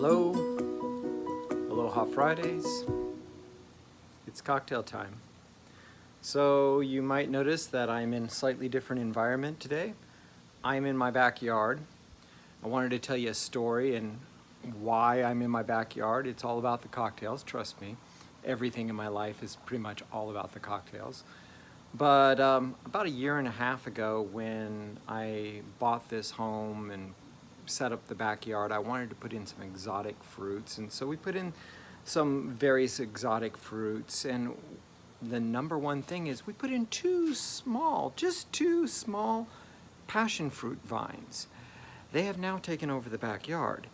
Hello, Aloha Fridays. It's cocktail time. So you might notice that I'm in a slightly different environment today. I'm in my backyard. I wanted to tell you a story and why I'm in my backyard. It's all about the cocktails, trust me. Everything in my life is pretty much all about the cocktails. But about a year and a half ago, when I bought this home and set up the backyard, I wanted to put in some exotic fruits, and so we put in some various exotic fruits, and the number one thing is we put in just two small passion fruit vines. They have now taken over the backyard.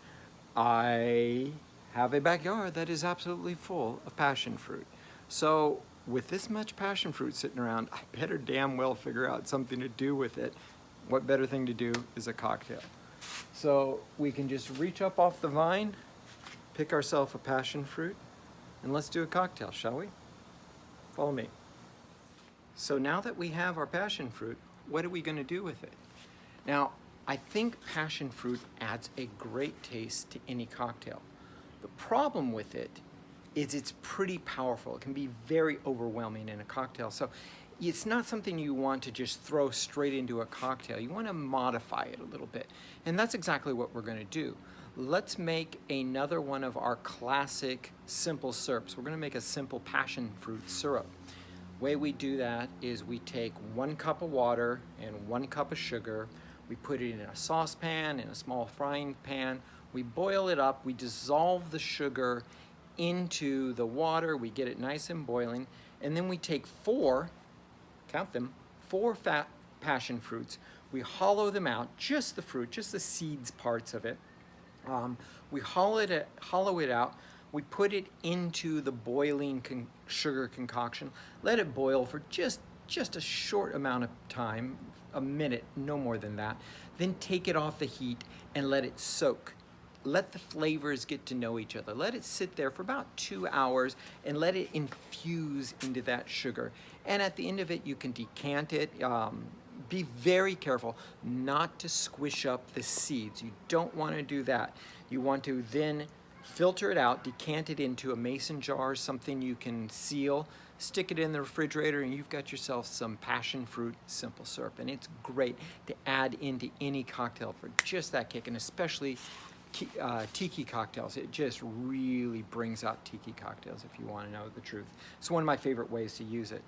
I have a backyard that is absolutely full of passion fruit. So with this much passion fruit sitting around, I better damn well figure out something to do with it. What better thing to do is a cocktail. So we can just reach up off the vine, pick ourselves a passion fruit, and let's do a cocktail, shall we? Follow me. So now that we have our passion fruit, what are we going to do with it? Now, I think passion fruit adds a great taste to any cocktail. The problem with it is it's pretty powerful. It can be very overwhelming in a cocktail. So it's not something you want to just throw straight into a cocktail. You want to modify it a little bit. And that's exactly what we're going to do. Let's make another one of our classic simple syrups. We're going to make a simple passion fruit syrup. The way we do that is we take 1 cup of water and 1 cup of sugar. We put it in a saucepan, in a small frying pan. We boil it up. We dissolve the sugar into the water. We get it nice and boiling. And then we take 4 fat passion fruits. We hollow them out, just the fruit, just the seeds parts of it. We hollow it out. We put it into the boiling sugar concoction. Let it boil for just a short amount of time, a minute, no more than that. Then take it off the heat and let it soak. Let the flavors get to know each other. Let it sit there for about 2 hours and let it infuse into that sugar. And at the end of it, you can decant it. Be very careful not to squish up the seeds. You don't want to do that. You want to then filter it out, decant it into a mason jar, something you can seal, stick it in the refrigerator, and you've got yourself some passion fruit simple syrup. And it's great to add into any cocktail for just that kick, and especially tiki cocktails. It just really brings out tiki cocktails, if you want to know the truth. It's one of my favorite ways to use it.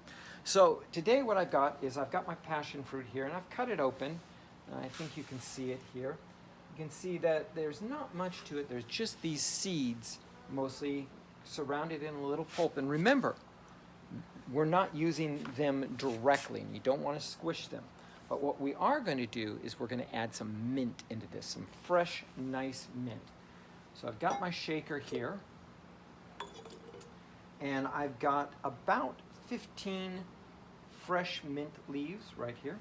So today what I've got my passion fruit here, and I've cut it open. I think you can see it here. You can see that there's not much to it. There's just these seeds, mostly surrounded in a little pulp. And remember, we're not using them directly, and you don't want to squish them. But what we are going to do is we're going to add some mint into this, some fresh, nice mint. So I've got my shaker here, and I've got about 15 fresh mint leaves right here.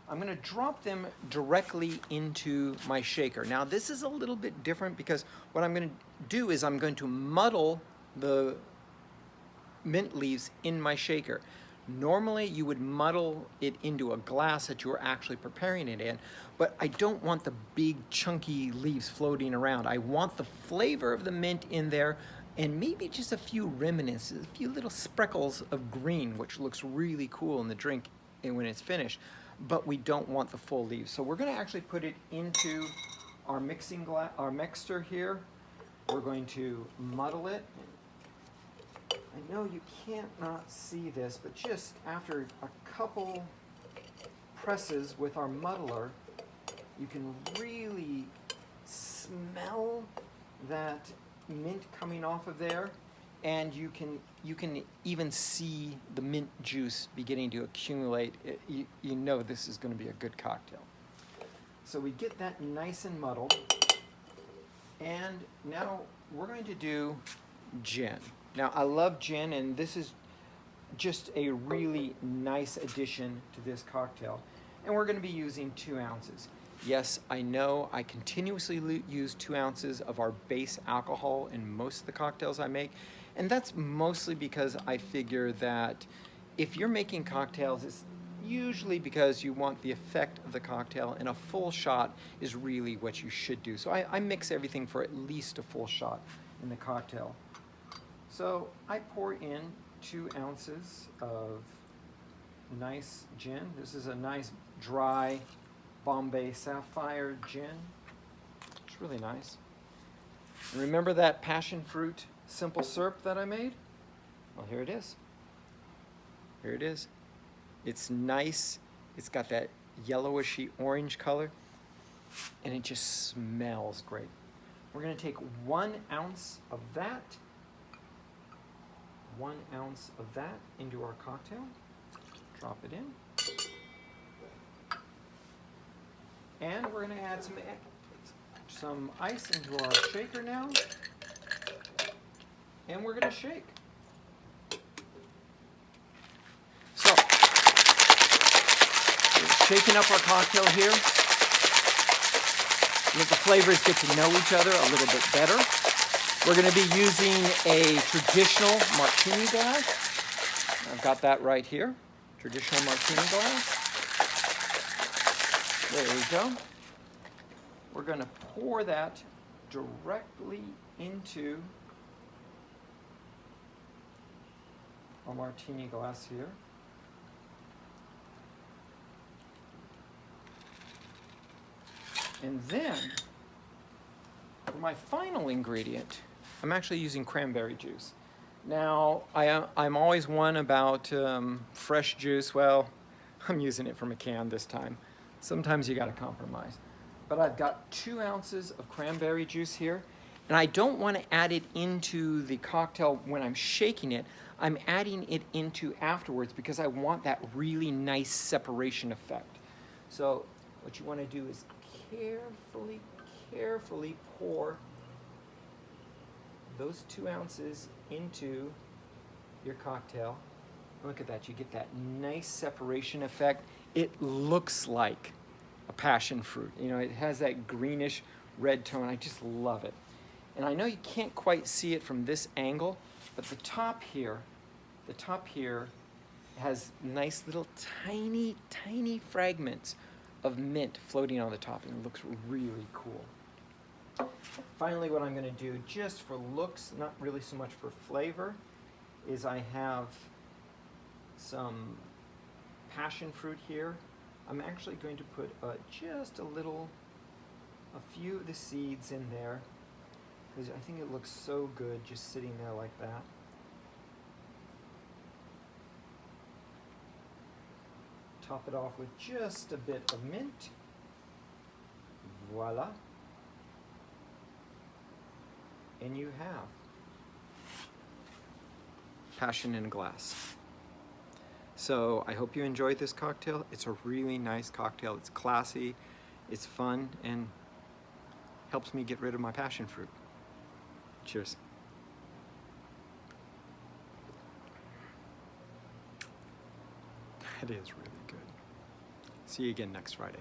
I'm going to drop them directly into my shaker. Now this is a little bit different because what I'm going to do is I'm going to muddle the mint leaves in my shaker. Normally you would muddle it into a glass that you were actually preparing it in, but I don't want the big chunky leaves floating around. I want the flavor of the mint in there and maybe just a few reminiscences, a few little speckles of green, which looks really cool in the drink when it's finished, but we don't want the full leaves. So we're going to actually put it into our our mixer here. We're going to muddle it. I know you can't not see this, but just after a couple presses with our muddler, you can really smell that mint coming off of there, and you can even see the mint juice beginning to accumulate. You know this is going to be a good cocktail. So we get that nice and muddled, and now we're going to do gin. Now I love gin, and this is just a really nice addition to this cocktail. And we're going to be using 2 ounces. Yes, I know I continuously use 2 ounces of our base alcohol in most of the cocktails I make. And that's mostly because I figure that if you're making cocktails, usually because you want the effect of the cocktail, and a full shot is really what you should do. So I mix everything for at least a full shot in the cocktail. So I pour in 2 ounces of nice gin. This is a nice dry Bombay Sapphire gin. It's really nice. And remember that passion fruit simple syrup that I made? Well, here it is. Here it is. It's nice. It's got that yellowishy orange color, and it just smells great. We're going to take 1 ounce of that, 1 ounce of that into our cocktail. Drop it in. And we're going to add some ice into our shaker now. And we're going to shake. So, we're shaking up our cocktail here. Let the flavors get to know each other a little bit better. We're going to be using a traditional martini glass. I've got that right here. Traditional martini glass. There we go. We're going to pour that directly into our martini glass here. And then, for my final ingredient, I'm actually using cranberry juice. Now, I'm always one about fresh juice. Well, I'm using it from a can this time. Sometimes you got to compromise. But I've got 2 ounces of cranberry juice here, and I don't want to add it into the cocktail when I'm shaking it. I'm adding it into afterwards because I want that really nice separation effect. So what you want to do is carefully pour those 2 ounces into your cocktail. Look at that, you get that nice separation effect. It looks like a passion fruit. You know, it has that greenish red tone. I just love it. And I know you can't quite see it from this angle, but the top here has nice little tiny fragments of mint floating on the top, and it looks really cool. Finally, what I'm going to do just for looks, not really so much for flavor, is I have some passion fruit here. I'm actually going to put just a few of the seeds in there, because I think it looks so good just sitting there like that. Top it off with just a bit of mint. Voila. And you have passion in a glass. So I hope you enjoyed this cocktail. It's a really nice cocktail. It's classy, it's fun, and helps me get rid of my passion fruit. Cheers. That is really good. See you again next Friday.